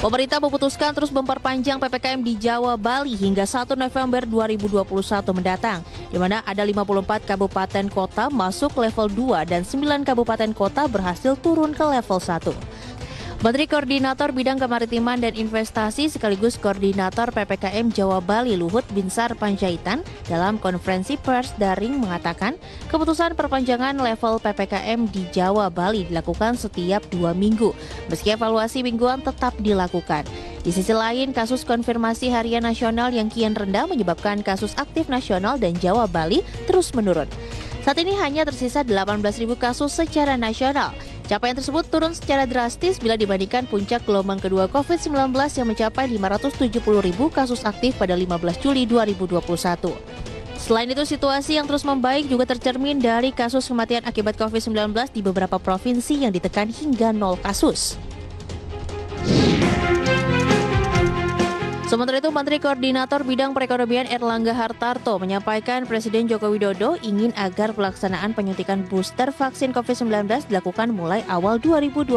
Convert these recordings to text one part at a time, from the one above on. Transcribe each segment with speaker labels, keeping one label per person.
Speaker 1: Pemerintah memutuskan terus memperpanjang PPKM di Jawa, Bali hingga 1 November 2021 mendatang, di mana ada 54 kabupaten kota masuk level 2 dan 9 kabupaten kota berhasil turun ke level 1. Menteri Koordinator Bidang Kemaritiman dan Investasi sekaligus Koordinator PPKM Jawa Bali Luhut Binsar Panjaitan dalam konferensi pers daring mengatakan keputusan perpanjangan level PPKM di Jawa Bali dilakukan setiap 2 minggu, meski evaluasi mingguan tetap dilakukan. Di sisi lain, kasus konfirmasi harian nasional yang kian rendah menyebabkan kasus aktif nasional dan Jawa Bali terus menurun. Saat ini hanya tersisa 18.000 kasus secara nasional. Capaian tersebut turun secara drastis bila dibandingkan puncak gelombang kedua COVID-19 yang mencapai 570.000 kasus aktif pada 15 Juli 2021. Selain itu, situasi yang terus membaik juga tercermin dari kasus kematian akibat COVID-19 di beberapa provinsi yang ditekan hingga 0 kasus. Sementara itu, Menteri Koordinator Bidang Perekonomian Erlangga Hartarto menyampaikan Presiden Joko Widodo ingin agar pelaksanaan penyuntikan booster vaksin COVID-19 dilakukan mulai awal 2022.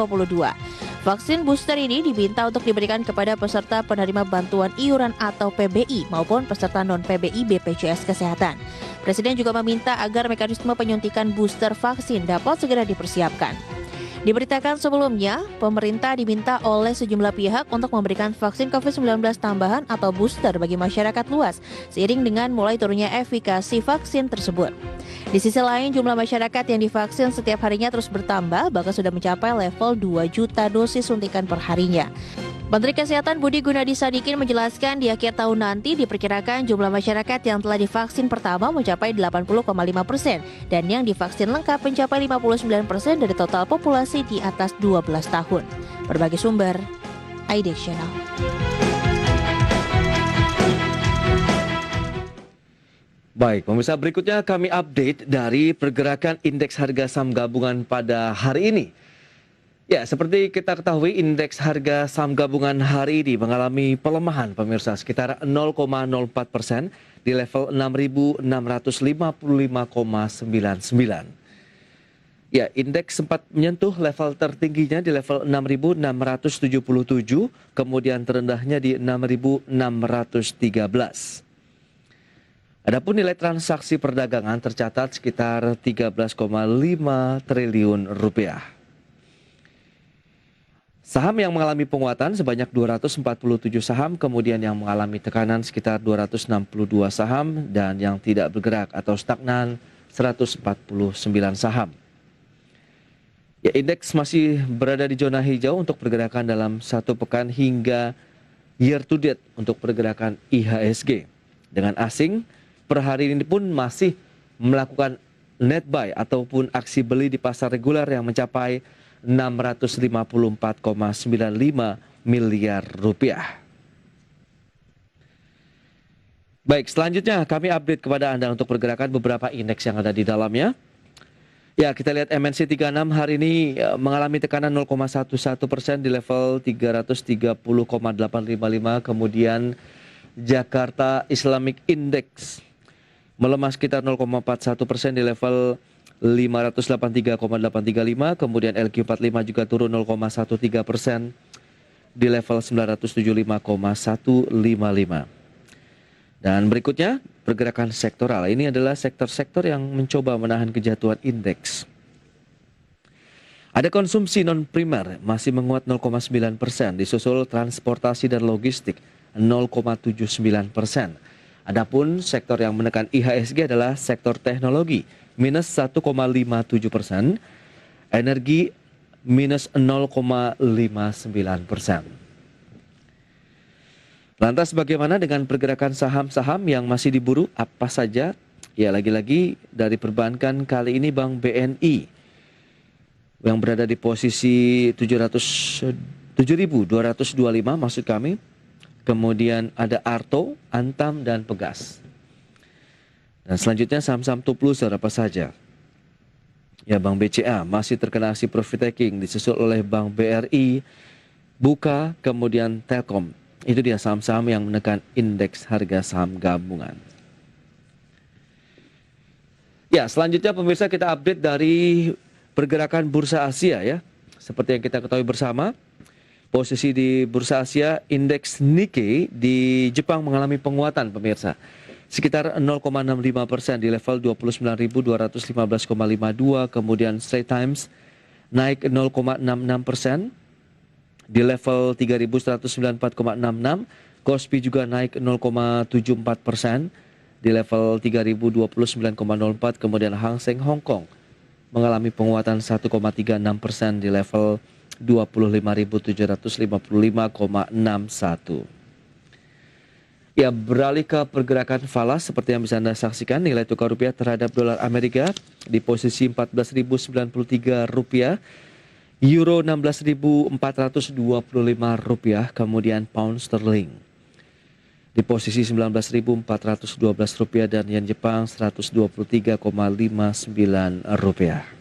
Speaker 1: Vaksin booster ini diminta untuk diberikan kepada peserta penerima bantuan iuran atau PBI maupun peserta non-PBI BPJS Kesehatan. Presiden juga meminta agar mekanisme penyuntikan booster vaksin dapat segera dipersiapkan. Diberitakan sebelumnya, pemerintah diminta oleh sejumlah pihak untuk memberikan vaksin COVID-19 tambahan atau booster bagi masyarakat luas, seiring dengan mulai turunnya efikasi vaksin tersebut. Di sisi lain, jumlah masyarakat yang divaksin setiap harinya terus bertambah, bahkan sudah mencapai level 2 juta dosis suntikan per harinya. Menteri Kesehatan Budi Gunadi Sadikin menjelaskan di akhir tahun nanti diperkirakan jumlah masyarakat yang telah divaksin pertama mencapai 80,5% dan yang divaksin lengkap mencapai 59% dari total populasi di atas 12 tahun. Berbagai sumber, IDX Channel.
Speaker 2: Baik, pemirsa, berikutnya kami update dari pergerakan indeks harga saham gabungan pada hari ini. Ya, seperti kita ketahui, indeks harga saham gabungan hari ini mengalami pelemahan, pemirsa, sekitar 0,04% di level 6.655,99. Ya, indeks sempat menyentuh level tertingginya di level 6.677, kemudian terendahnya di 6.613. Adapun nilai transaksi perdagangan tercatat sekitar 13,5 triliun rupiah. Saham yang mengalami penguatan sebanyak 247 saham, kemudian yang mengalami tekanan sekitar 262 saham, dan yang tidak bergerak atau stagnan 149 saham. Ya, indeks masih berada di zona hijau untuk pergerakan dalam satu pekan hingga year to date untuk pergerakan IHSG. Dengan asing, per hari ini pun masih melakukan net buy ataupun aksi beli di pasar reguler yang mencapai 654,95 miliar rupiah. Baik, selanjutnya kami update kepada Anda untuk pergerakan beberapa indeks yang ada di dalamnya. Ya, kita lihat MNC 36 hari ini mengalami tekanan 0,11% di level 330,855. Kemudian Jakarta Islamic Index melemah sekitar 0,41% di level 583,835, kemudian LQ45 juga turun 0,13% di level 975,155. Dan berikutnya pergerakan sektoral. Ini adalah sektor-sektor yang mencoba menahan kejatuhan indeks. Ada konsumsi non-primer masih menguat 0,9%, disusul transportasi dan logistik 0,79%. Adapun sektor yang menekan IHSG adalah sektor teknologi minus 1,57%, energi minus 0,59%. Lantas bagaimana dengan pergerakan saham-saham yang masih diburu? Apa saja? Ya, lagi-lagi dari perbankan kali ini Bank BNI yang berada di posisi 7.225 maksud kami. Kemudian ada Arto, Antam, dan Pegas. Dan selanjutnya saham-saham top loser apa saja? Ya, Bank BCA masih terkena aksi profit taking, disusul oleh Bank BRI, Buka, kemudian Telkom. Itu dia saham-saham yang menekan indeks harga saham gabungan. Ya, selanjutnya pemirsa kita update dari pergerakan bursa Asia ya. Seperti yang kita ketahui bersama, Posisi di bursa Asia, indeks Nikkei di Jepang mengalami penguatan pemirsa. Sekitar 0,65% di level 29.215,52, kemudian Straits Times naik 0,66% di level 3.194,66, Kospi juga naik 0,74% di level 3.029,04, kemudian Hang Seng Hong Kong mengalami penguatan 1,36% di level 25.755,61. Ya, beralih ke pergerakan falas seperti yang bisa Anda saksikan, nilai tukar rupiah terhadap dolar Amerika di posisi 14.093 rupiah, euro 16.425 rupiah, kemudian pound sterling di posisi 19.412 rupiah dan yen Jepang 123,59 rupiah.